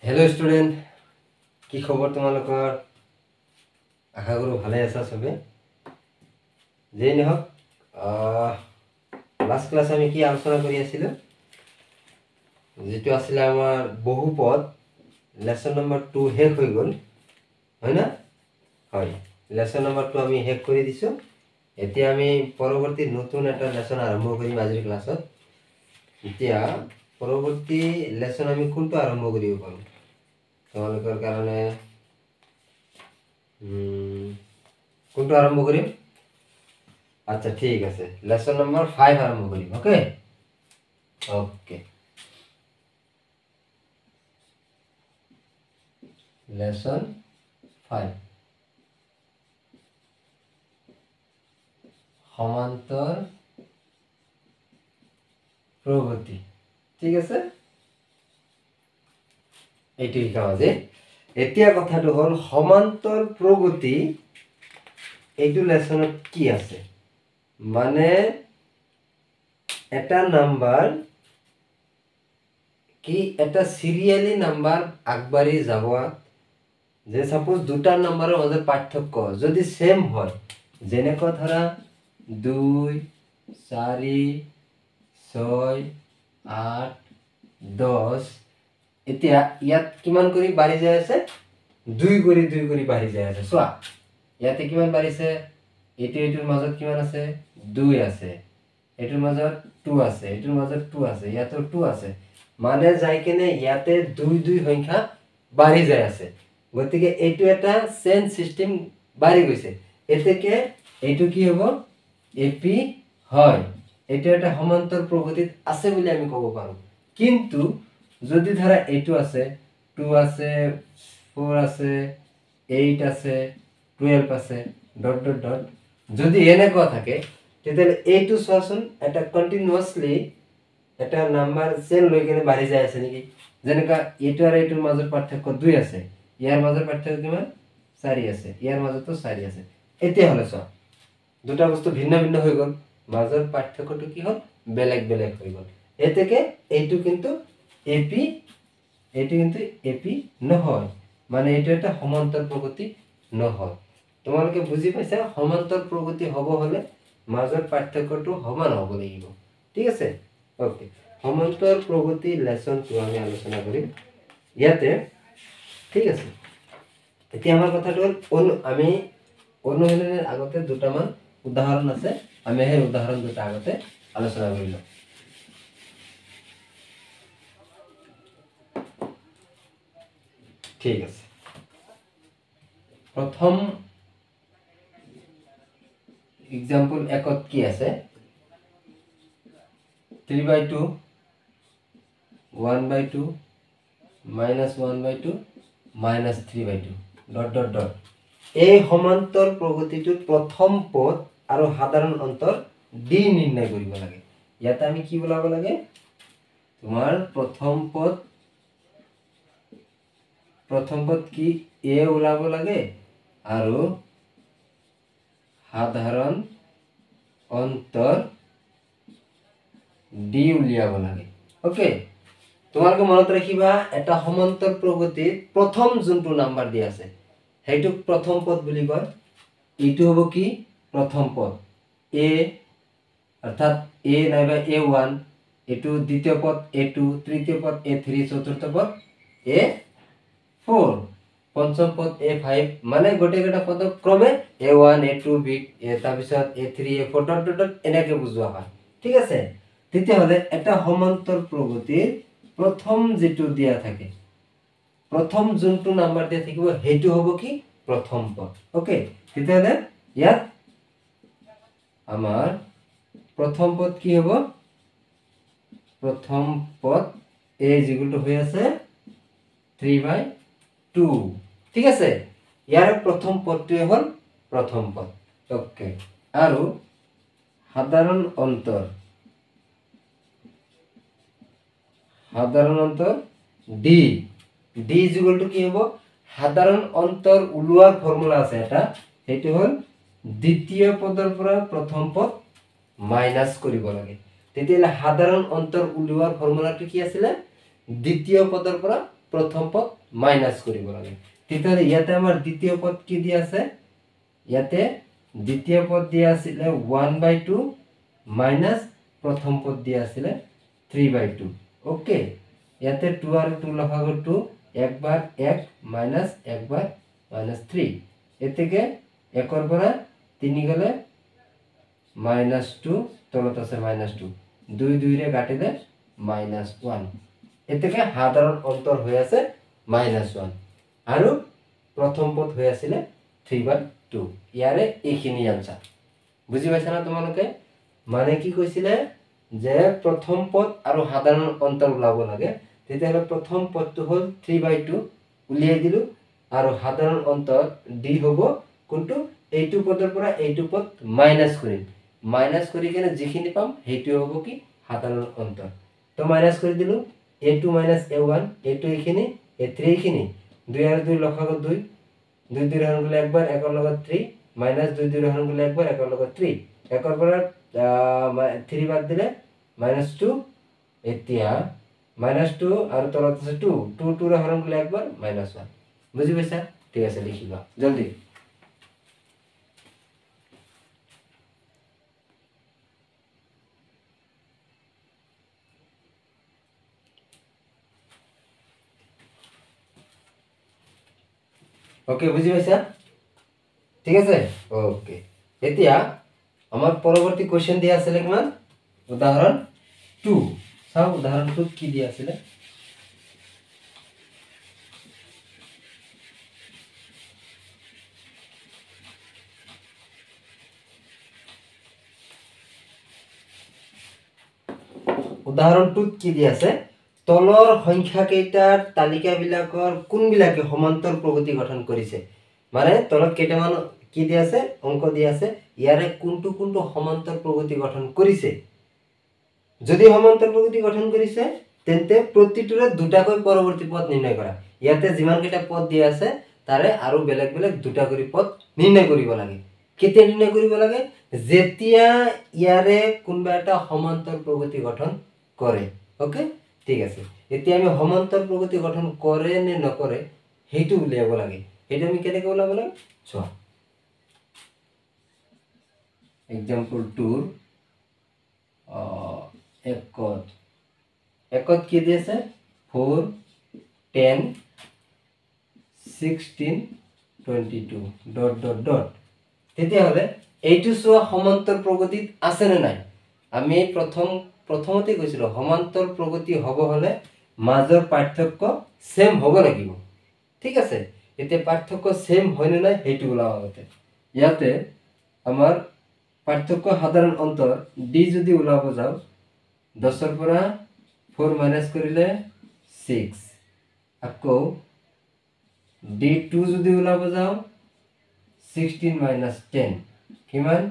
Hello student की खबर तुम्हालोकर आशा करूँ भाले आसा सबे जे नहक लास्ट क्लास आमी की आलोचना करि आसिलो जेतु आसिले आमार बहुपद लेसन नम्बर 2 हेक হৈ গল হয় না হয় लेसन नम्बर 2 आमी हेक কৰি দিছো এতিয়া আমি পৰৱৰ্তী নতুন এটা লেसन আৰম্ভ কৰিম আজিৰ ক্লাছত এতিয়া পৰৱৰ্তী লেसन আমি কোনটো আৰম্ভ কৰিব পাৰো তোমালোকৰ কাৰণে কোনটো আৰম্ভ কৰিম আচ্ছা ঠিক আছে লেसन নম্বৰ 5 আৰম্ভ কৰিম ওকে ওকে লেसन 5 সমান্তর প্রগতি ঠিক আছে এইটো শিকাম আজি এতিয়া কথাটো হল সমান্তর প্রগতি এইটো লেসনত কি আছে মানে এটা নাম্বার কি এটা সিরিয়ালি নাম্বার আগবাড়ি যাব যে সাপোজ দুটা নাম্বারের মধ্যে পার্থক্য যদি সেম হয় যেনেকৈ ধৰা 2 4 6 8 10 এতিয়া ইয়াত কিমান কৰি বাঢ়ি যায় আছে 2 কৰি বাঢ়ি যায় আছে চোৱা ইয়াতে কিমান বাঢ়িছে এটোৰ মাজত কিমান আছে 2 আছে এটোৰ মাজত 2 আছে এটোৰ মাজত 2 আছে ইয়াতো 2 আছে মানে যাই কেনে ইয়াতে 2 সংখ্যা বাঢ়ি যায় আছে গতিকে এইটো এটা চেন সিস্টেম বাঢ়ি গৈছে এতেকে এইটো কি হ'ব এপি হয় এটা একটা সমান্তর প্রগতিত আছে বলে আমি কব পারো কিন্তু যদি ধরা এইটো আছে 2 আছে 4 আছে 8 আছে 12 আছে ডট ডট ডট যদি এনেকুৱা থাকে তেতিয়ালে এইটো সসন এটা কন্টিনিউয়াসলি এটা নাম্বাৰ চেন লৈ কেনে বাঢ়ি যায় আছে নেকি যেনেকা এইটো আৰু এইটোৰ মাজৰ পাৰ্থক্য 2 আছে ইয়াৰ মাজৰ পাৰ্থক্য কিমান 4 আছে ইয়াৰ মাজতো 4 আছে এতিয়া হলে চোৱা দুটা বস্তু ভিন্ন ভিন্ন হৈ গল মাজৰ পাৰ্থক্যটো কি হল বেলেগ বেলেগ হৈ গল এতেকে এইটো কিন্তু এপি নহয় মানে এইটো এটা সমান্তর প্রগতি নহয় তোমালোকে বুজি পাইছা সমান্তর প্রগতি হ'ব হলে মাজৰ পাৰ্থক্যটো সমান হ'ব লাগিব ঠিক আছে ওকে সমান্তৰ প্ৰগতি লেসন 2 আমি আলোচনা কৰিম ইয়াতে ঠিক আছে এতিয়া আমাৰ কথাটো হল আমি অনুশীলনেৰ আগতে দুটামান উদাহৰণ আছে আমি এই উদাহৰণ দুটা আগতে আলোচনা কৰিলো ঠিক আছে প্রথম एग्जांपल একত কি আছে 3/2 1/2 -1/2 -3/2 ডট ডট ডট এই সমান্তর প্ৰগতিটোৰ প্ৰথম পদ আৰু সাধাৰণ অন্তৰ ডি নিৰ্ণয় কৰিব লাগে ইয়াতে আমি কি বলাব লাগে তোমাৰ প্ৰথম পদ কি এ ওলাব লাগে আৰু সাধাৰণ অন্তৰ ডি উলিয়াব লাগে ওকে তোমালোকে মনত ৰাখিবা এটা সমান্তৰ প্ৰগতিত প্ৰথম যোনটো নাম্বার দি আছে হেইটুক প্রথম পদ বুলি কয় এইটো হ'ব কি প্রথম পদ এ অর্থাৎ এ নাইবা a1 এটো দ্বিতীয় পদ a2 তৃতীয় পদ a3 চতুর্থ পদ a4 পঞ্চম পদ a5 মানে গোটেইটা পদ ক্রমে a1 a2 b তাৰ পিছত a3 a4 dot dot dot এনেকে বুজোৱা হয় ঠিক আছে তেতিয়া হলে এটা সমান্তৰ প্ৰগতিৰ প্রথম যেটো দিয়া থাকে প্রথম যোনটো নাম্বার দিয়া থাকিব হেইটো হ'ব কি প্রথম পদ ওকে তেতিয়ালে ইয়াত আমাৰ প্ৰথম পদ কি হ'ব প্ৰথম পদ এ জিগুলটো হৈ আছে 3/2 ঠিক আছে ইয়াৰ প্ৰথম পদটো হ'ল প্ৰথম পদ ওকে আৰু সাধাৰণ অন্তৰ ডি ডি জিগুলটো কি হ'ব সাধাৰণ অন্তৰ উলোৱাৰ ফৰ্মুলা আছে এটা সেইটো হ'ল দ্বিতীয় পদৰ পৰা প্ৰথম পদ মাইনাস কৰিব লাগে তেতিয়ালে সাধাৰণ অন্তৰ উলোৱাৰ ফৰ্মুলাটো কি আছিল দ্বিতীয় পদৰ পৰা প্ৰথম পদ মাইনাস কৰিব লাগে তেতিয়াহ'লে ইয়াতে আমাৰ দ্বিতীয় পদ কি দিয়া আছে ইয়াতে দ্বিতীয় পদ দিয়া আছিল 1/2 মাইনাস প্ৰথম পদ দিয়া আছিল 3/2 ওকে ইয়াতে 2 আৰু 2 লসাগু 2 একবাৰ 1 মাইনাস একবাৰ মাইনাস 3 এতেকে 1 ৰ পৰা 3 গলে -2 তলত আছে -2 2 2 ৰে কাটিলে -1 এতেকে সাধাৰণ অন্তৰ হৈ আছে -1 আৰু প্ৰথম পদ হৈ আছিল 3/2 ইয়াৰে এইখিনি আনসাৰ বুজি পাইছা না তোমালোকে মানে কি কৈছিলে যে প্ৰথম পদ আৰু সাধাৰণ অন্তৰ ওলাব লাগে তেতিয়াহ'লে প্ৰথম পদটো হ'ল 3/2 উলিয়াই দিলো আৰু সাধাৰণ অন্তৰ d হ'ব কোনটো এইটো পদৰ পৰা এইটো পদ মাইনাস কৰিম মাইনাস কৰি কেনে যিখিনি পাম হেইটো হ'ব কি সাধাৰণ অন্তৰ তো মাইনাস কৰি দিলো a2 - a1 a2 এইখিনি a3 এইখিনি 2 আৰু 2 লসাগু 2 2 2 হৰণ গলে একবাৰ 1 ৰ লগত 3 -2 2 হৰণ গলে একবাৰ 1 ৰ লগত 3 1 ৰ পৰা 3 বাদ দিলে -2 এতিয়া -2 আৰু তলত আছে 2 2 2 হৰণ গলে একবাৰ -1 বুজি পাইছা ঠিক আছে লিখিবা জলদি ওকে বুঝি পাইছা ঠিক আছে ওকে এতিয়া আমার পরবর্তী কোশ্চেন দিয়া আছে কিমান উদাহরণ 2 চাও উদাহরণ 2 কি দিয়া আছে উদাহরণ 2 কি দিয়া আছে তলৰ সংখ্যা কেইটাৰ তালিকা বিলাকৰ কোন বিলাকে সমান্তৰ প্ৰগতি গঠন কৰিছে মানে তলত কেইটামান কি দিয়া আছে অংক দিয়া আছে ইয়াৰে কোনটো কোনটো সমান্তৰ প্ৰগতি গঠন কৰিছে যদি সমান্তৰ প্ৰগতি গঠন কৰিছে তেন্তে প্ৰতিটোৰে দুটাকৈ পৰৱৰ্তী পদ নিৰ্ণয় কৰা ইয়াতে যিমান কেইটা পদ দিয়া আছে তাৰে আৰু বেলেগ বেলেগ দুটা কৰি পদ নিৰ্ণয় কৰিব লাগে কেতিয়া নিৰ্ণয় কৰিব লাগে যেতিয়া ইয়াৰে কোনবা এটা সমান্তৰ প্ৰগতি গঠন কৰে ওকে ঠিক আছে এতিয়া আমি সমান্তৰ প্ৰগতি গঠন কৰে নে নকৰে হেইটো উলিয়াব লাগে হেইটো আমি কেনেকৈ উলাব লাগে চোৱা এক্সাম্পল 2 একত কি দিয়েছে 4 10 16 22 ডট ডট ডট তেতিয়াহলে এইটো চোৱা সমান্তৰ প্ৰগতিত আছে নে নাই আমি প্ৰথমতে কৈছিলো সমান্তৰ প্ৰগতি হ'ব হলে মাজৰ পাৰ্থক্য সেম হ'ব লাগিব ঠিক আছে এতিয়া পাৰ্থক্য সেম হয় নে নাই হেইটো ওলাব আগতে ইয়াতে আমাৰ পাৰ্থক্য সাধাৰণ অন্তৰ d যদি ওলাব যাও 10 ৰ পৰা 4 মাইনাস কৰিলে 6 আকৌ d2 যদি ওলাব যাও 16 minus 10 কিমান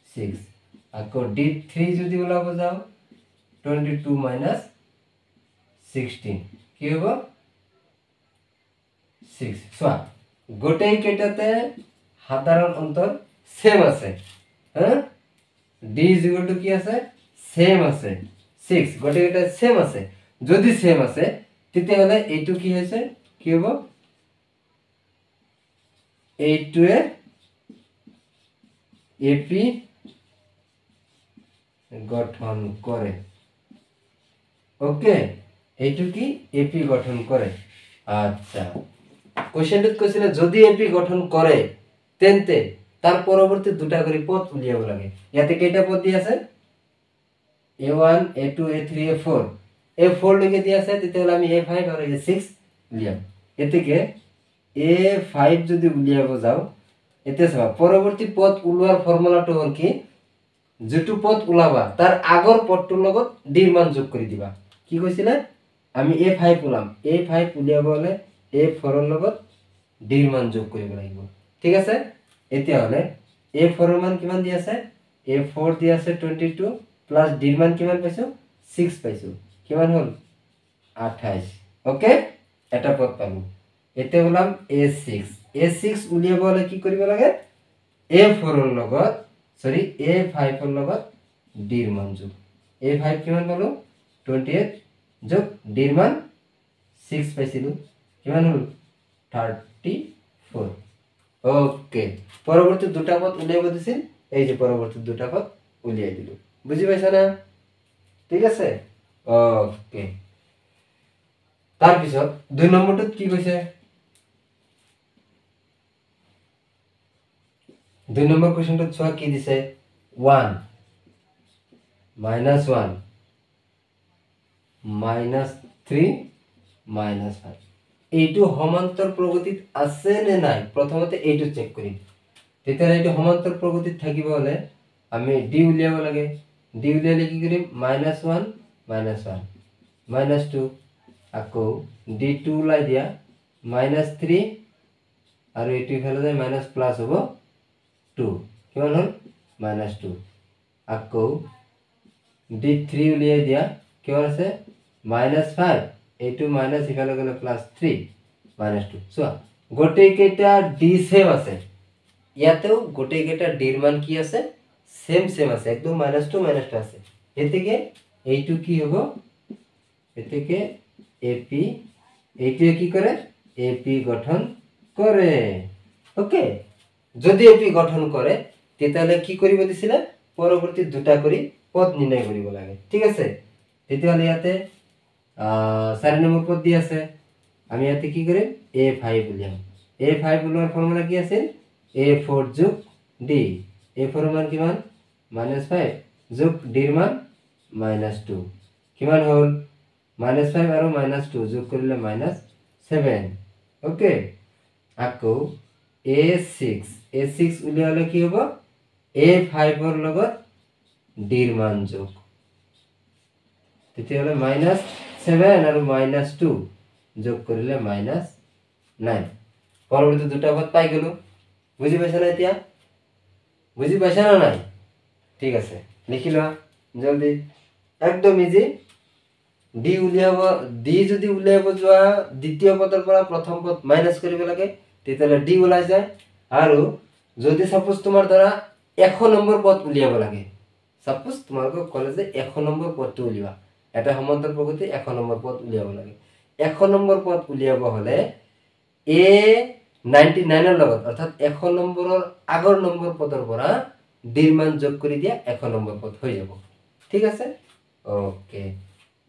6 আকৌ d3 যদি ওলাব যাও 22 minus 16 কি হ'ব 6 সোয়া গোটেই কেটাতে সাধারণ অন্তর সেম আছে হ্যাঁ d কি আছে সেম আছে 6 গোটেই কেটা সেম আছে যদি সেম আছে তেতিয়াহলে এইটো কি হৈছে কি হ'ব এইটোৱে এপি গঠন করে ওকে এইটো কি এপি গঠন করে আচ্ছা কোশ্চেনটোত কৈছিল যদি এপি গঠন করে তেন্তে তার পরবর্তী দুটা করে পদ উলিয়াব লাগে ইয়াতে কেইটা পদ দি আছে a1 a2 a3 a4 a4 লৈকে দি আছে তেতিয়াহলে আমি a5 আৰু a6 উলিয়াম এতেকে a5 যদি উলিয়াব যাও এতে চাবা পৰৱৰ্তী পদ উলোৱাৰ ফৰ্মুলাটো হ'ল কি যেটো পদ উলাবা তাৰ আগৰ পদটোৰ লগত d ৰ মান যোগ কৰি দিবা কি কৈছিলে আমি a5 উলাম a5 উলিয়াব হলে a4 ৰ লগত d ৰ মান যোগ কৰিব লাগিব ঠিক আছে এতিয়া হলে a4 ৰ মান কিমান দি আছে a4 দি আছে 22 প্লাস d ৰ মান কিমান পাইছো 6 পাইছো কিমান হল 28 ওকে এটা পদ পালো এতে উলাম a6 উলিয়াব হলে কি কৰিব লাগে a4 ৰ লগত সৰি a5 ৰ লগত d ৰ মান যোগ a5 কিমান পালো 28 যোগ d ৰ মান 6 পাইছিলো কিমান হল 34 ওকে পৰৱৰ্তী দুটা পদ উলিয়াব দিছিল এই যে পৰৱৰ্তী দুটা পদ উলিয়াই দিলো বুজি পাইছা না ঠিক আছে ওকে তাৰ পিছত দুই নম্বৰটোত কি কৈছে দুই নম্বৰ কোৱেশ্চনটোত চোৱা কি দিছে 1 -1 -3 -5 এইটো সমান্তৰ প্ৰগতিত আছে নে নাই প্ৰথমতে এইটো চেক কৰিম তেতিয়া এইটো সমান্তৰ প্ৰগতিত থাকিব হলে আমি ডি উলিয়াব লাগে ডি উলিয়ালে কি কৰিম -1 -1 -2 আকৌ d2 উলাই দিয়া -3 আৰু এইটো ইফালে যায় মাইনাস প্লাস হ'ব 2 কিমান হল -2 আকৌ d3 উলিয়াই দিয়া কিমান আছে -5 এইটো মাইনাস ইফালে গলে +3 -2 সো গোটেই কেইটা d সেম আছে ইয়াতেও গোটেই কেইটা d এর মান কি আছে সেম আছে একদম -2 আছে এতেকে এইটো কি হবে এতেকে ap এইটো কি করে ap গঠন করে ওকে যদি ap গঠন করে তেতালে কি করিব দিছিলে পরবর্তী দুটা করি পদ নির্ণয় করিব লাগে ঠিক আছে তেতালে ইয়াতে 4 নম্বর পদ দি আছে আমি ইয়াতে কি করি a5 বলিয়াম a5 বলার ফর্মুলা কি আছে a4 যোগ d a4 মান কিমান -5 যোগ d এর মান -2 কিমান হল -5 আৰু -2 যোগ কৰিলে -7 ওকে আকৌ a6 উলিয়ালে কি হ'ব a5 ৰ লগত d এৰ মান যোগ তেতিয়া হলে -7 আৰু -2 যোগ কৰিলে -9 পৰৱৰ্তী দুটা পদ পাই গলো বুজি পাইছা না এতিয়া বুজি পাইছা না নাই ঠিক আছে লিখি লোৱা জলদি একদম ইজি ডি উলিয়াব ডি যদি উলিয়াব যোৱা দ্বিতীয় পদৰ পৰা প্ৰথম পদ মাইনাস কৰিব লাগে তেতিয়ালে ডি ওলাই যায় আৰু যদি সাপোজ তোমাৰ দ্বাৰা 100 নম্বৰ পদ উলিয়াব লাগে সাপোজ তোমালোক কলেজে 100 নম্বৰ পদটো উলিয়া এটা সমান্তৰ প্ৰগতি 100 নম্বৰ পদ উলিয়াব লাগে 100 নম্বৰ পদ উলিয়াব হলে a 99 এৰ লগত অৰ্থাৎ 100 নম্বৰৰ আগৰ নম্বৰ পদৰ পৰা d এৰ মান যোগ কৰি দিয়া 100 নম্বৰ পদ হৈ যাব ঠিক আছে ওকে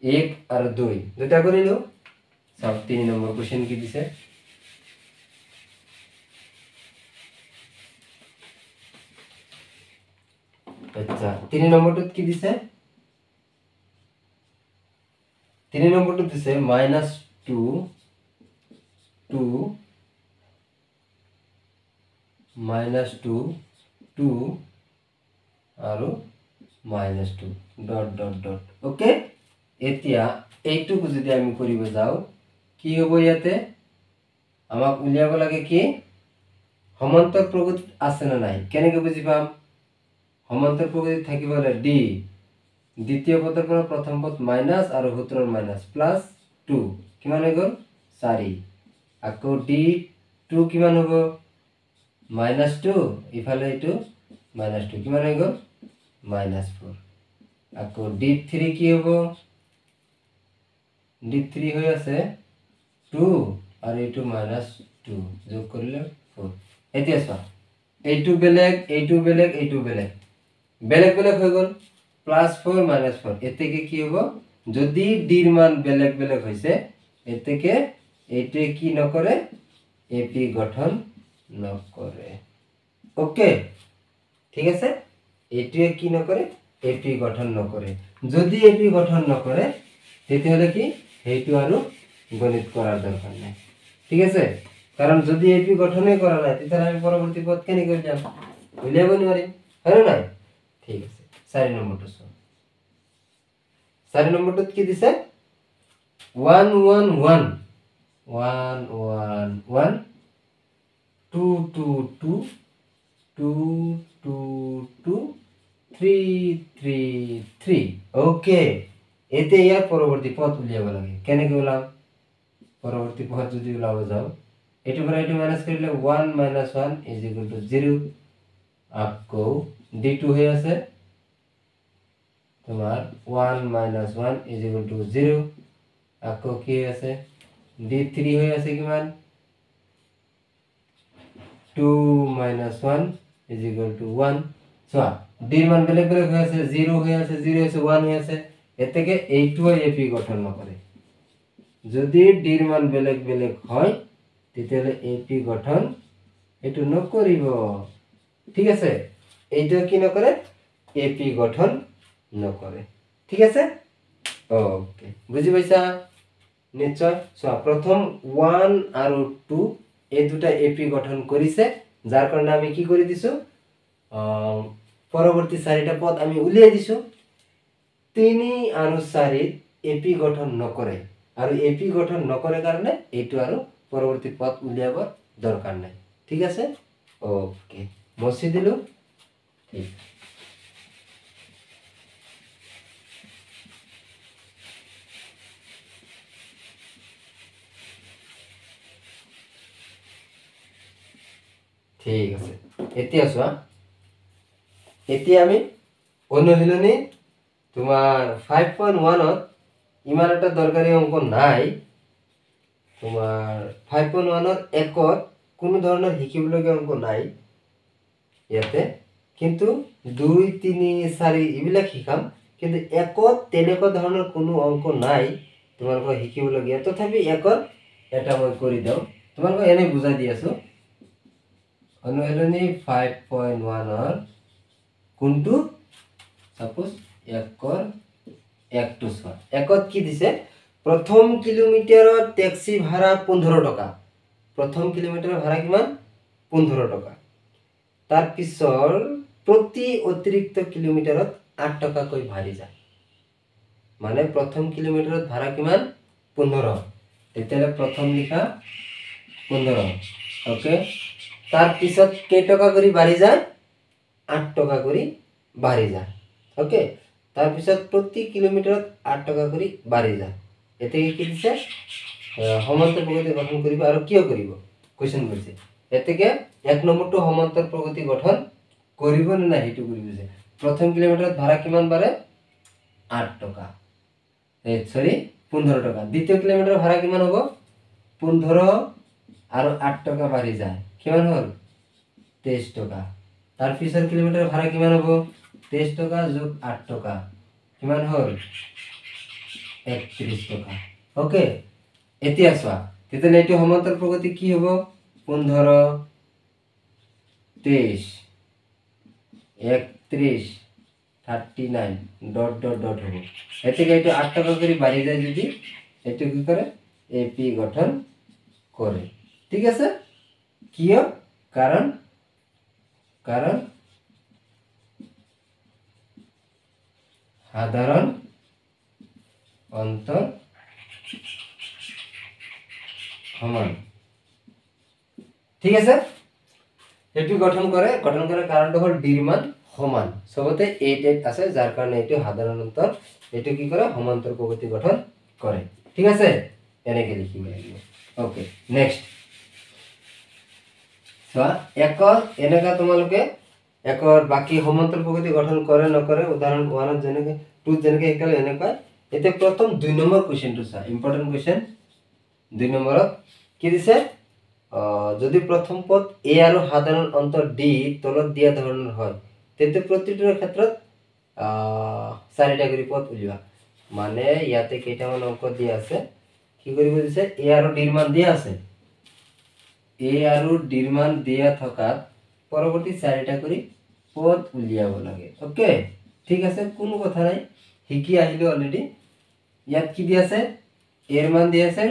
1 আর 2 দুটা করিলো সব 3 নম্বর কোশ্চেন কি দিছে আচ্ছা 3 নম্বরটা কি দিছে 3 নম্বরটা দিছে -2 2 -2 আৰু -2 ডট ডট ডট ওকে এতিয়া এইটুকু যদি আমি কৰিব যাও কি হ'ব ইয়াতে আমাক উলিয়াব লাগে কি সমান্তর প্রগতি আছে না নাই কেনেকে বুঝি পাম সমান্তর প্রগতি থাকিব হলে ডি দ্বিতীয় পদৰ পৰা প্ৰথম পদ মাইনাস আৰু সূত্ৰৰ মাইনাস প্লাস 2 কিমান হৈ গল 4 আকৌ d2 কিমান হ'ব -2 ইফালে এইটো -2 কিমান হৈ গল -4 আকৌ d3 কি হ'ব d3 হৈ আছে 2 আৰু এইটো -2 যোগ কৰিলে 4 এতিয়া চোৱা এইটো বেলেগ এইটো বেলেগ এইটো বেলেগ বেলেগ বেলেগ হৈ গল +4 -4 এতেকে কি হ'ব যদি d এর মান বেলেগ বেলেগ হইছে এতেকে এইটো কি নকৰে ap গঠন নকৰে ওকে ঠিক আছে এইটো কি নকৰে ap গঠন নকৰে যদি ap গঠন নকৰে তেতিয়াহলে কি এইটো আৰু গণিত কৰাৰ দৰকাৰ নাই ঠিক আছে কাৰণ যদি ap গঠনই কৰা নাই তাহলে আমি পৰবৰ্তী পদ কেনে কৰে যাব উলিয়াব নোৱাৰিম হয় না ঠিক আছে 4 নম্বৰটো 4 নম্বৰটোত কি দিছে 1 1 1 1 1 1 2 2 2 2 2 2 3 3 3 ওকে এতে ইয়াৰ পৰৱৰ্তী পদ উলিয়াব লাগে কেনেকৈ উলাম পৰৱৰ্তী পদ যদি উলাব যাও এটো পৰা এটো মাইনাস কৰিলে 1 - 1 = 0 আকৌ d2 হৈ আছে তোমার 1 - 1 = 0 আকৌ কি আছে d3 হৈ আছে কিমান 2 - 1 = 1 চোৱা d মান বেলেগ বেলেগ হৈ আছে 0 হৈ আছে 0 হৈ আছে 1 হৈ আছে এতেকে এইটো এপি গঠন নকৰে যদি d ৰ মান বেলেগ বেলেগ হয় তেতিয়ালে এপি গঠন এটো নকৰিব ঠিক আছে এইটো কি নকৰে এপি গঠন নকৰে ঠিক আছে ওকে বুজি পাইছা নিশ্চয় সো প্ৰথম 1 আৰু 2 এই দুটা এপি গঠন কৰিছে যাৰ কাৰণে আমি কি কৰি দিছো পৰৱৰ্তী চাৰিটা পদ আমি উলিয়াই দিছো 3 আৰু 4 এপি গঠন নকৰে আৰু এপি গঠন নকৰে কাৰণে এইটো আৰু পৰৱৰ্তী পদ উলিয়াব দৰকাৰ নাই ঠিক আছে ওকে মছি দিলো ঠিক ঠিক আছে এতিয়া চোৱা এতিয়া আমি অনুশীলনী তোমাৰ 5.1 ত ইমান এটা দৰকাৰী অংক নাই তোমাৰ 5.1 ত একত কোনো ধৰণৰ শিকিবলগীয়া অংক নাই ইয়াতে কিন্তু 2 3 4 ইবিলাক শিকাম কিন্তু একত তেনেকুৱা ধৰণৰ কোনো অংক নাই তোমালোকৰ শিকিবলগীয়া তথাপি একত এটা মই কৰি দাও তোমালোকক এনে বুজাই দি আছো অনুশীলনী 5.1 ৰ কোনটো সাপোজ একৰ একটো চোৱা একত কি দিছে প্ৰথম কিলোমিটাৰত ট্যাক্সি ভাড়া 15 টকা প্ৰথম কিলোমিটাৰৰ ভাড়া কিমান 15 টকা তাৰ পিছৰ প্ৰতি অতিৰিক্ত কিলোমিটাৰত 8 টকা কৈ ভাড়ি যায় মানে প্ৰথম কিলোমিটাৰত ভাড়া কিমান 15 তেতিয়ালে প্ৰথম লিখা 15 ওকে তার পিছত কেই টাকা করে বাড়ি যায় 8 টাকা করে বাড়ি যায় ওকে তার পিছত প্রতি কিলোমিটারত 8 টাকা করে বাড়ি যায় এতে কি দিছে সমান্তর প্রগতি গঠন করিব আর কিয় করিব কোশ্চেন করছে এতেকে এক নম্বরটো সমান্তর প্রগতি গঠন করিব না হেতু করিব যে প্রথম কিলোমিটারত ভাড়া কিমান বাড়ে 8 টাকা সরি 15 টাকা দ্বিতীয় কিলোমিটার ভাড়া কিমান হবে 15 আর 8 টাকা বাড়ি যায় কিমান হল 23 টাকা তার পিছৰ কিলোমিটার ভাড়া কিমান হবে 23 টাকা যোগ 8 টাকা কিমান হল 31 টাকা ওকে এতিয়া চোৱা তেতিয়ালে এটো সমান্তর প্রগতি কি হ'ব 15 23 31 39 ডট ডট ডট হবে এতে এটো 8 টাকা করে বাড়ি যায় যদি এটো কি করে এপি গঠন করে ঠিক আছে কিয় কারণ কারণ সাধারণ অন্তর সমান ঠিক আছে এপি গঠন করে কারণটা হল ডির মান সমান সবতে 8 আছে যার কারণে এটি সাধারণ অন্তর এটি কি করে সমান্তর প্রগতি গঠন করে ঠিক আছে এনেকে লিখিব লাগিব ওকে নেক্সট চোৱা একৰ এনেকা তোমালোকে একৰ বাকি সমান্তৰ প্ৰগতি গঠন কৰে নকৰে উদাহৰণ 1 যেনেকে 2 যেনেকে একাল এনেকা এতে প্ৰথম 2 নম্বৰ কোশ্চেনটো চা ইম্পৰ্টেন্ট কোশ্চেন 2 নম্বৰত কি দিছে যদি প্ৰথম পদ এ আৰু সাধাৰণ অন্তৰ ডি তলত দিয়া ধৰণৰ হয় তেতে প্ৰতিটোৰ ক্ষেত্ৰত চাৰিটা কৰি পদ উলিওৱা মানে ইয়াতে কেইটামান অংক দিয়া আছে কি কৰিব দিছে এ আৰু ডিৰ মান দিয়া আছে এ আৰু ডিৰ মান দিয়া থকাত পৰৱৰ্তী চাৰিটা কৰি পদ উলিয়াব লাগে ওকে ঠিক আছে কোনো কথা নাই শিকি আহিলো অলৰেডি ইয়াত কি দিয়া আছে এৰ মান দিয়া আছে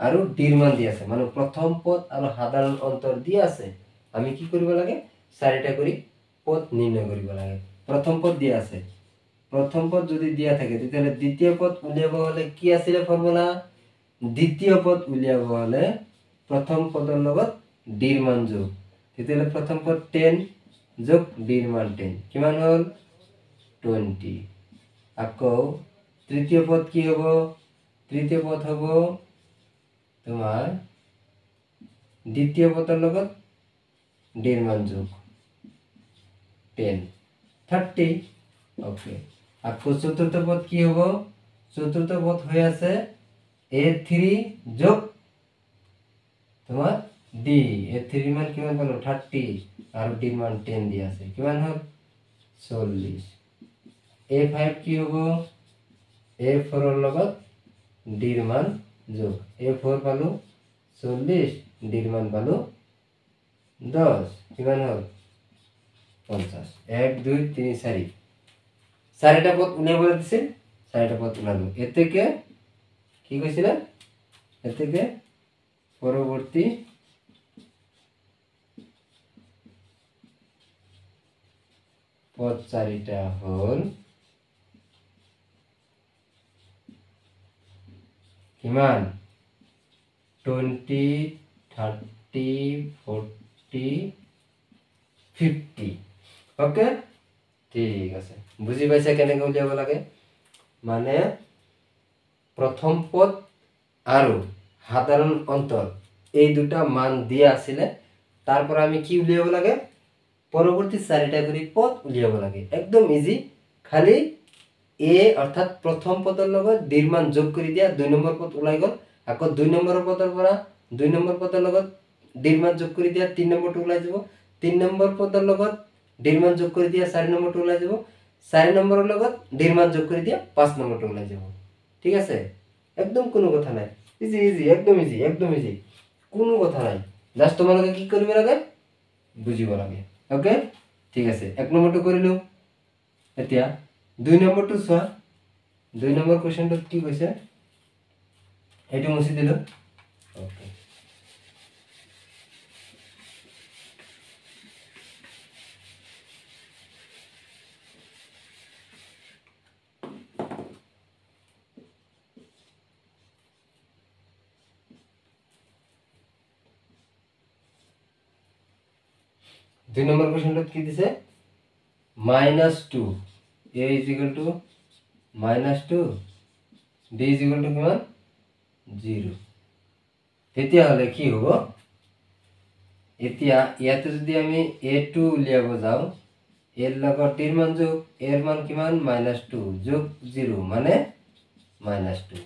আৰু ডিৰ মান দিয়া আছে মানে প্ৰথম পদ আৰু সাধাৰণ অন্তৰ দিয়া আছে আমি কি কৰিব লাগে চাৰিটা কৰি পদ নিৰ্ণয় কৰিব লাগে প্ৰথম পদ দিয়া আছে প্রথম পদ যদি দিয়া থাকে তেতিয়ালে দ্বিতীয় পদ উলিয়াব হলে কি আছিল ফর্মুলা দ্বিতীয় পদ উলিয়াব হলে প্রথম পদৰ লগত ডিৰ মান যোগ তেতিয়ালে প্ৰথম পদ 10 যোগ ডিৰ মান 10 কিমান হল 20 আকৌ তৃতীয় পদ কি হ'ব তৃতীয় পদ হ'ব তোমাৰ দ্বিতীয় পদৰ লগত ডিৰ মান যোগ 10 30 ওকে আকৌ চতুৰ্থ পদ কি হ'ব চতুৰ্থ পদ হৈ আছে a3 যোগ তোমার ডি এ 3 মান কিমান পালো 30 আর ডি মান 10 দি আছে কিমান হল 40 a5 কি হবো a4 এর লগত ডি এর মান যোগ a4 পালো 40 ডি এর মান পালো 10 কিমান হল 50 1 2 3 4 চাৰিটা পদ উলিয়াব দিছিল চাৰিটা পদ উলালো এতেকে কি কৈছিল এতেকে পরবর্তী পদ চারিটা হল কিমান 20 30 40 50 ওকে ঠিক আছে বুঝি পাইছা কেনেকৈ উলিয়াব লাগে মানে প্রথম পদ আর সাধারণ অন্তর এই দুটা মান দিয়া আছিলে তারপর আমি কি উলিয়াব লাগে পরবর্তী চারিটা করে পদ উলিয়াব লাগে একদম ইজি খালি এ অর্থাৎ প্রথম পদের লগত ডির মান যোগ করে দিয়া 2 নম্বর পদ ওলাই গল আকৌ 2 নম্বর পদের পৰা 2 নম্বর পদের লগত ডির মান যোগ করে দিয়া 3 নম্বরটো ওলাই যাব 3 নম্বর পদের লগত ডির মান যোগ করে দিয়া 4 নম্বরটো ওলাই যাব 4 নম্বরের লগত ডির মান যোগ করে দিয়া 5 নম্বরটো ওলাই যাব ঠিক আছে একদম কোনো কথা নাই ইজি ইজি একদম ইজি কোনো কথা নাই জাস্ট তোমালোকে কি করিব লাগে বুঝিব লাগে ওকে ঠিক আছে এক নম্বরটো করিলো এতিয়া 2 নম্বরটো সোয়া 2 নম্বর কোশ্চেনটো কি কৈছে এটো মুছি দিলো ওকে দুই নম্বর কোশ্চেনটা কি দিছে -2 a = -2 d = কিমান 0 তেতিয়া হলে কি হ'ব এতিয়া ইয়াতে যদি আমি a2 উলিয়াব যাও এর লগত d মান যোগ এর মান কিমান -2 যোগ 0 মানে -2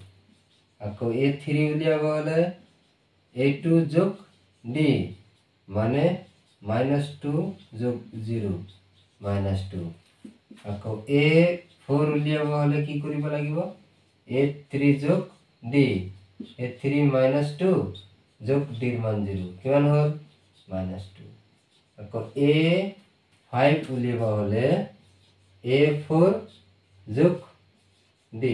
আকৌ a3 উলিয়াব হলে a2 যোগ d মানে -2 যোগ 0 -2 আকৌ a4 উলিয়াব হলে কি কৰিব লাগিব a3 যোগ d a3 -2 যোগ d এর মান 0 কিমান হল -2 আকৌ a5 উলিয়াব হলে a4 যোগ d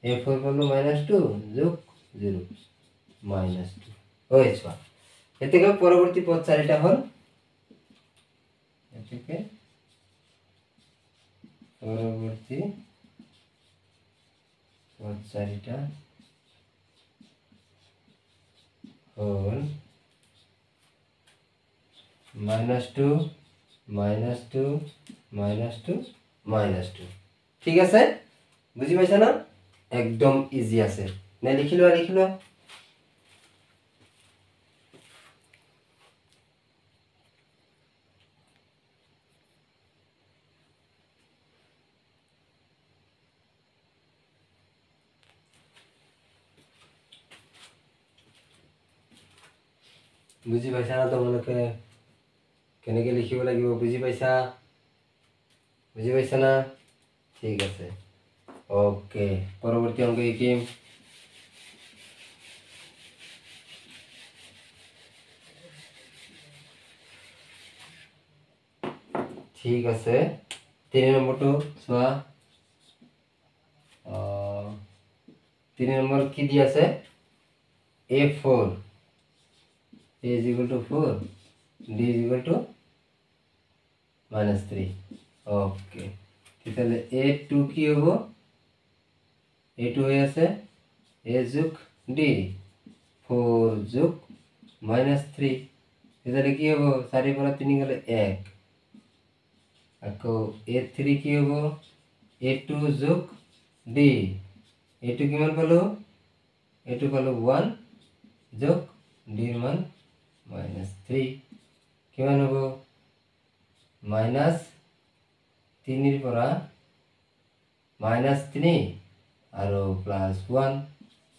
a4 পালো -2 যোগ 0 -2 হয়েছে এতেকে পরবর্তী পদ চারিটা হল এতেকে পরবর্তী পদ চারিটা হল -2 -2 -2 -2 ঠিক আছে বুঝি পাইছা না একদম ইজি আছে নে লিখিলো বুঝি পাইছা না তোমালোকে কেনেকে লিখিব লাগিব বুঝি পাইছা না ঠিক আছে ওকে পরবর্তী অঙ্ক লিখিম ঠিক আছে 3 নম্বরটো সোয়া 3 নম্বর কি দি আছে a4 a = 4 d = -3 ওকে তাহলে a2 কি হবো a2 হয়ে আছে a যোগ d 4 যোগ -3 তাহলে কি হবো 4 পরা 3 গেলে 1 আকৌ a3 কি হবো a2 যোগ d a2 কিমান পালো a2 পালো 1 যোগ d এর মান -3 কিমান হবো -3 এর পরা -3 আর +1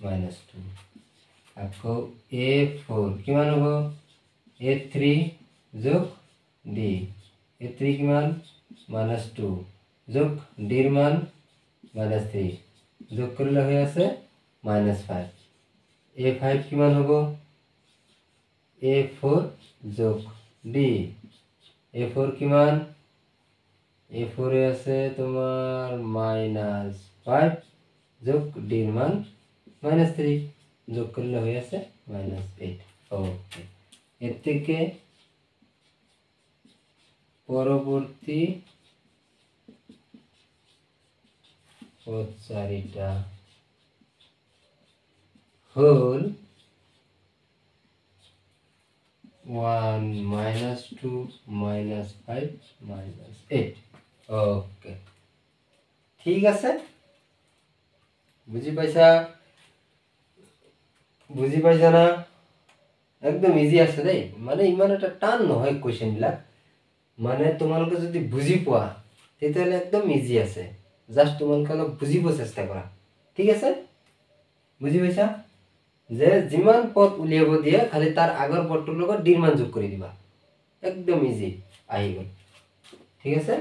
-2 আকৌ A4 কিমান হ'ব A3 যোগ D A3 কিমান -2 যোগ D ৰ মান -3 যোগ কৰিলে হৈ আছে -5 A5 কিমান হ'ব A4 যোগ D A4 কিমান A4 এ আছে তোমার -5 যোগ D র মান -3 যোগ করলে হয়ে আছে -8 ওকে এর থেকে পরবর্তী পদচারীটা হল 1 -2 -5 -8 ওকে ঠিক আছে বুঝি পাইছা না একদম ইজি আছে দেই মানে ইমান এটা টান নহয় কোশ্চেন বিলাক মানে তোমালোকে যদি বুজি পোৱা তেতিয়াহ'লে একদম ইজি আছে জাস্ট তোমালোকে অলপ বুজিব চেষ্টা কৰা ঠিক আছে বুজি পাইছা যে যিমান পদ উলিয়াব দিয়ে খালি তাৰ আগৰ পদটোৰ লগত ডিৰ মান যোগ কৰি দিবা একদম ইজি আহি গ'ল ঠিক আছে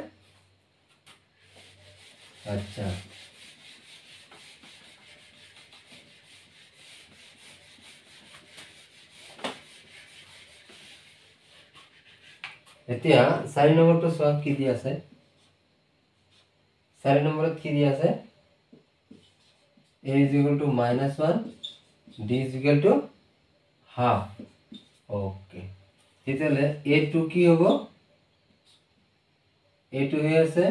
আচ্ছা এতিয়া 4 নম্বৰটো চোৱা কি দি আছে 4 নম্বৰত কি দি আছে a is equal to -1 d is equal to half okay তেতিয়াহ'লে a2 কি হ'ব a2 হৈ আছে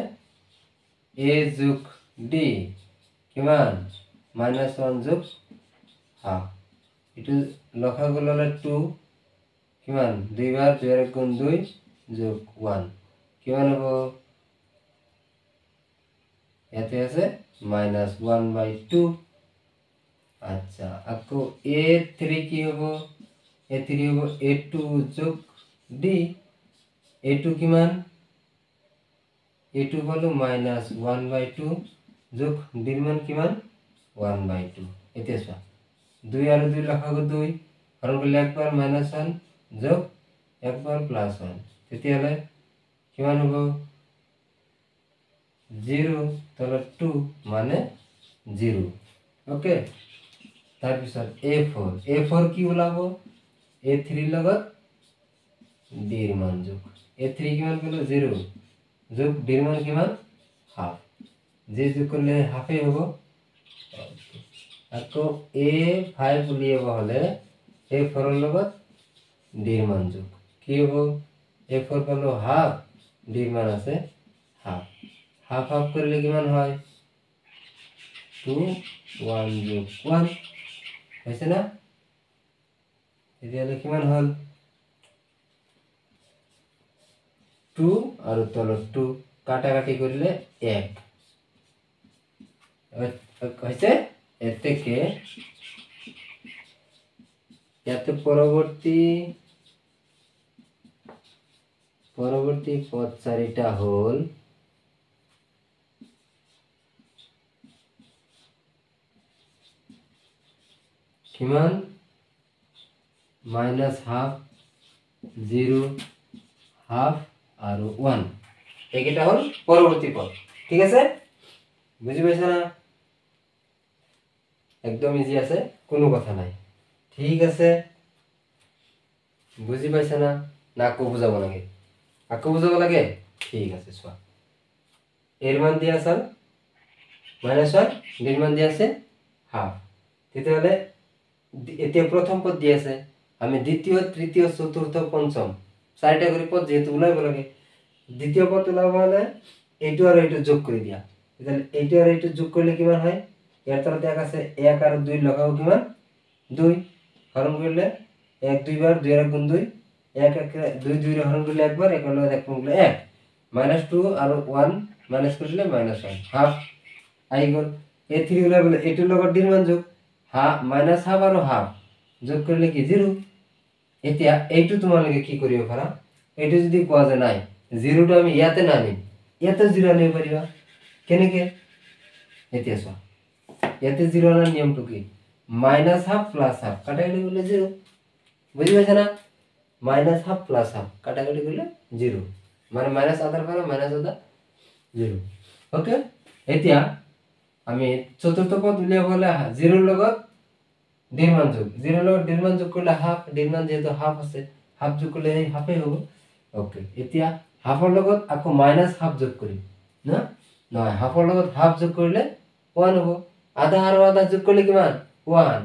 a যোগ d কিমান -1 যোগ half এটো লসাগু ললে 2 কিমান 2 বার 2 এর গুণ 2 যোগ 1 কিমান হ'ব ইয়াতে আছে -1/2 আচ্ছা আকৌ a3 কি হ'ব a3 হ'ব a2 যোগ d a2 কিমান a2 পালো -1/2 যোগ d এর মান কিমান 1/2 এতিয়া চোৱা 2 আর 2 লসাগু 2 হরণ করলে একবার -1 যোগ একবার +1 তেতিয়াহ'লে কিমান হ'ব 0 তাহলে 2 মানে 0 ওকে তাৰপিছত a4 কি ওলাব a3 লগত d এর মান যোগ a3 কিমান পেলো 0 যোগ d এর মান কিমান হাফ যে যোগ করলে হাফে হ'ব আকৌ a5 উলিয়াব হলে a4 এর লগত d এর মান যোগ কি হ'ব a4 পালো হাফ d এর মান আছে হাফ হাফ হাফ করলে কিমান হয় 2 1 যোগ 1 হইছে না এতিয়ালে কিমান হল 2 আর তলত 2 কাটাকাটি করলে 1 হইছে এর থেকে যাতে পরবর্তী পদচারীটা হল কিমান -হাফ 0 হাফ আর 1 এইটা হল পরবর্তী পদ ঠিক আছে বুঝি পাইছ না একদম ইজি আছে কোনো কথা নাই ঠিক আছে বুঝি পাইছ না না আকো বুঝাব লাগে ঠিক আছে চোৱা এর মান দিয়া আছে -1 ডির মান দিয়া আছে হাফ তেতিয়াহ'লে এতিয়া প্রথম পদ দিয়া আছে আমি দ্বিতীয় তৃতীয় চতুর্থ পঞ্চম চারটা করে পদ যেহেতু উলাইব লাগে দ্বিতীয় পদ উলাব হলে এইটো আর এইটো যোগ করে দিয়া তাহলে এইটো আর এইটো যোগ করলে কিমান হয় এর তলতে এক আছে 1 আর 2 লগাও কিমান 2 হরণ করলে 1 2 বার 2 এর গুণ 2 1 1 2 2 এর হরণ করলে একবার 1 হলো 1 গুণ 1 -2 আর 1 মাইনাস করলে -1 হাফ আই গল a3 হলো বলে a2 লগত d এর মান যোগ হাফ আর হাফ যোগ করলে কি 0 এতিয়া এইটো তোমালোকে কি করিও পারা এইটো যদি কোয়া যায় নাই 0টা আমি ইয়াতে না নিই ইয়াতে 0 আনিব পারিবা কেনেকে এতিয়া চোৱা ইয়াতে 0 আনার নিয়মটো কি মাইনাস হাফ প্লাস হাফ কাটাকাটি করলে 0 বুঝি পাইছ না মাইনাস হাফ প্লাস হাফ কাটাকাটি করলে 0 মানে মাইনাস আধার পরে মাইনাস আধা 0 ওকে এতিয়া আমি চতুর্থ পদ উলিয়াব হলে 0 লগত ডির মান যোগ 0 লগত ডির মান যোগ করলে হাফ ডির মান যেহেতু হাফ আছে হাফ যোগ করলে এই হাফে হবে ওকে এতিয়া হাফৰ লগত আকৌ মাইনাস হাফ যোগ কৰি না নয় হাফৰ লগত হাফ যোগ কৰলে 1 হ'ব আধা আৰ আধা যোগ কৰলে কিমান 1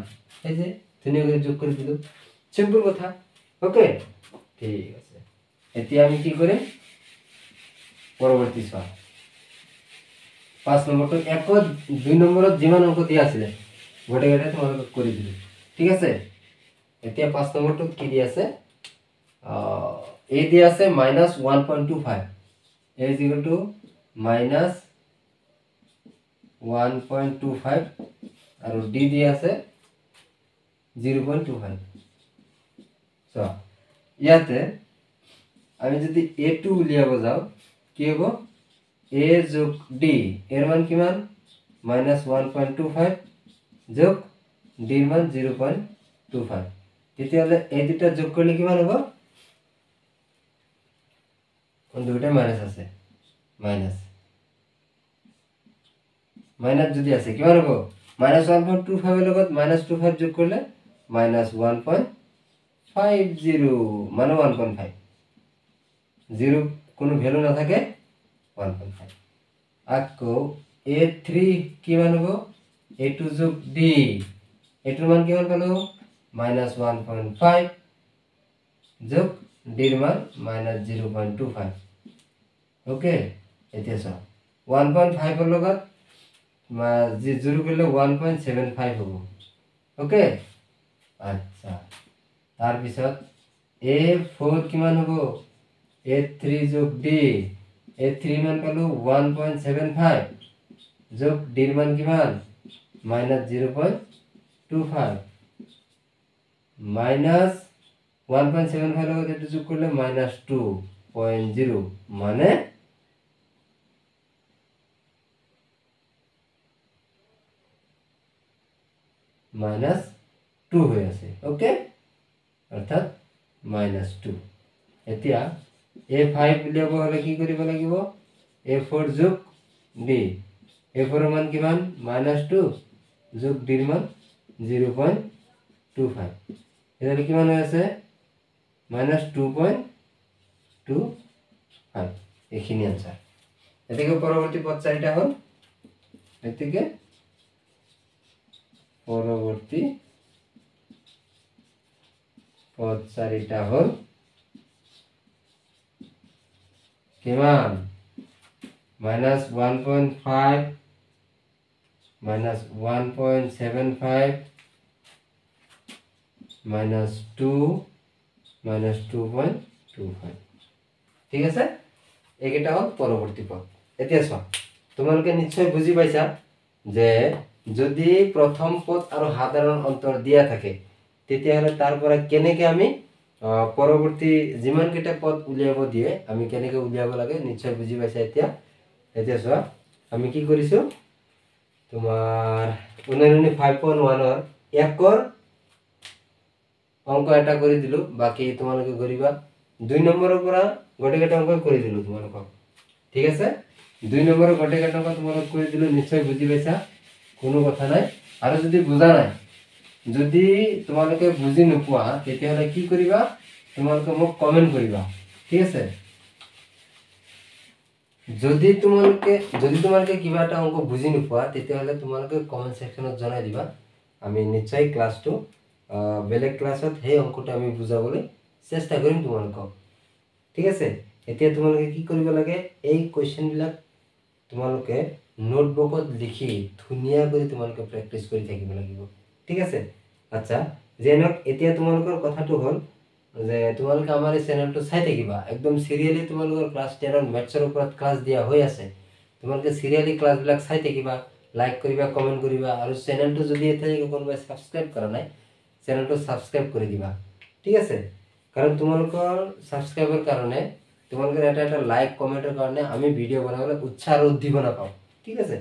এই যে ধুনীয়াকৈ যোগ কৰি দিলো সিম্পল কথা ওকে ঠিক আছে এতিয়া আমি কি কৰিম পৰৱৰ্তী চোৱা 5 নম্বৰটো 2 নম্বৰত যিমান অংক দিয়া আছিল গোটেইকেইটা তোমালোকক কৰি দিলো ঠিক আছে এতিয়া 5 নম্বৰটো কি দিয়া আছে a দিয়া আছে -1.25 a is equal to -1.25 আৰু d দিয়া আছে 0.25 সো ইয়াতে আমি যদি a2 উলিয়াব যাও কি হ'ব a যোগ d এর মান কিমান -1.25 যোগ d এর মান 0.25 তেতিয়াহলে এই দুটা যোগ করলে কিমান হ'ব কোন দুটো মাইনাস আছে মাইনাস মাইনাস যদি আছে কিমান হ'ব -1.25 এর লগত -25 যোগ করলে -1.50 মানে 1.5 0 কোনো ভ্যালু না থাকে 1.5 আকৌ a3 কিমান হ'ব a2 যোগ d a2 মান কিমান পালো -1.5 যোগ d এর মান -0.25 ওকে এতিয়া চাও 1.5 এর লগত যে 0 করলে 1.75 হ'ব ওকে আচ্ছা তার পিছত a4 কিমান হ'ব a3 যোগ d a3 মান পালো 1.75 যোগ d এর মান কিমান -0.25 -1.75 লগত এটা যোগ করলে -2.0 মানে -2 হয়ে আছে ওকে অর্থাৎ -2 এতিয়া a5 উলিয়াব হলে কি কৰিব লাগিব a4 যোগ d a4 এর মান কিমান -2 যোগ d এর মান 0.25 এখানে কিমান হয়ে আছে -2.25 এখিনি आंसर এদিকে পরবর্তী পদ চারিটা হল এদিকে পরবর্তী পদ চারিটা হল কিমান -1.5 -1.75 -2 -2.25 ঠিক আছে এইকেইটা হল পরবর্তী পদ এতিয়া চোৱা তোমালোকে নিশ্চয় বুজি পাইছা যে যদি প্রথম পদ আর সাধারণ অন্তর দিয়া থাকে তেতিয়াহলে তারপরে কেনেকে আমি পরবর্তী যিমান কেইটা পদ উলিয়াব দিয়ে আমি কেনেকে উলিয়াব লাগে নিশ্চয় বুজি পাইছা এতিয়া এতিয়া চোৱা আমি কি কৰিছো তোমাৰ উনয়নী 5.1 এৰ একৰ অঙ্ক এটা কৰে দিলো বাকি তোমালোকে কৰিবা 2 নম্বৰেৰ পৰা গোটেইকেইটা অঙ্ক করে দিলো তোমালোক ঠিক আছে 2 নম্বরের গোটেইকেইটা অঙ্ক তোমালোক করে দিলো নিশ্চয় বুজি পাইছা কোনো কথা নাই আর যদি বুঝা নাই যদি তোমালোকে বুজি নোপোৱা তেতিয়াহলে কি কৰিবা তোমালোকে মোক কমেন্ট কৰিবা ঠিক আছে যদি তোমালোকে কিবা এটা অঙ্ক বুজি নোপোৱা তেতিয়াহলে তোমালোকে কমেন্ট সেকশনত জনাই দিবা আমি নিশ্চয় ক্লাসটো বেলেগ ক্লাসত সেই অঙ্কটা আমি বুজাবলৈ চেষ্টা কৰিম তোমালোকক ঠিক আছে এতিয়া তোমালোকে কি কৰিব লাগে এই কোৱেশ্চন বিলাক তোমালোকে নোটবুকত লিখি ধুনিয়া কৰি তোমালোকে প্ৰেক্টিস কৰি থাকিব লাগিব ঠিক আছে আচ্ছা জেনক এতিয়া তোমালোকৰ কথাটো হল যে তোমালোকে আমাৰ এই চেনেলটো চাই থাকিবা একদম সিৰিয়ালি তোমালোকৰ ক্লাস 10 ৰ ম্যাথছৰ ওপৰত ক্লাস দিয়া হৈ আছে তোমালোকে সিৰিয়ালি ক্লাস বিলাক চাই থাকিবা লাইক কৰিবা কমেন্ট কৰিবা আৰু চেনেলটো যদি এতিয়ালৈকে কোনোবাই সাবস্ক্ৰাইব কৰা নাই চেনেলটো সাবস্ক্ৰাইব কৰি দিবা ঠিক আছে কাৰণ তোমালোকৰ সাবস্ক্ৰাইবৰ কাৰণে তোমালোকৰ এটা লাইক কমেন্টৰ কাৰণে আমি ভিডিও বনাবলৈ উৎসাহ আৰু উদ্দীপনা পাওঁ ঠিক আছে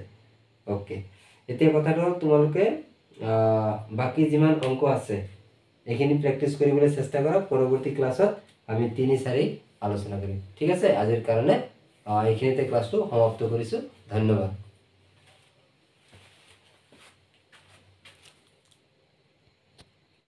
ওকে এতিয়া কথাটো তোমালোকে বাকী যিমান অংক আছে এইখিনি প্ৰেক্টিছ কৰিবলৈ চেষ্টা কৰক। পৰৱৰ্তী ক্লাছত আমি 3, 4 আলোচনা কৰিম। ঠিক আছে, আজিৰ কাৰণে এইখিনিতে ক্লাছটো সমাপ্ত কৰিছোঁ। ধন্যবাদ।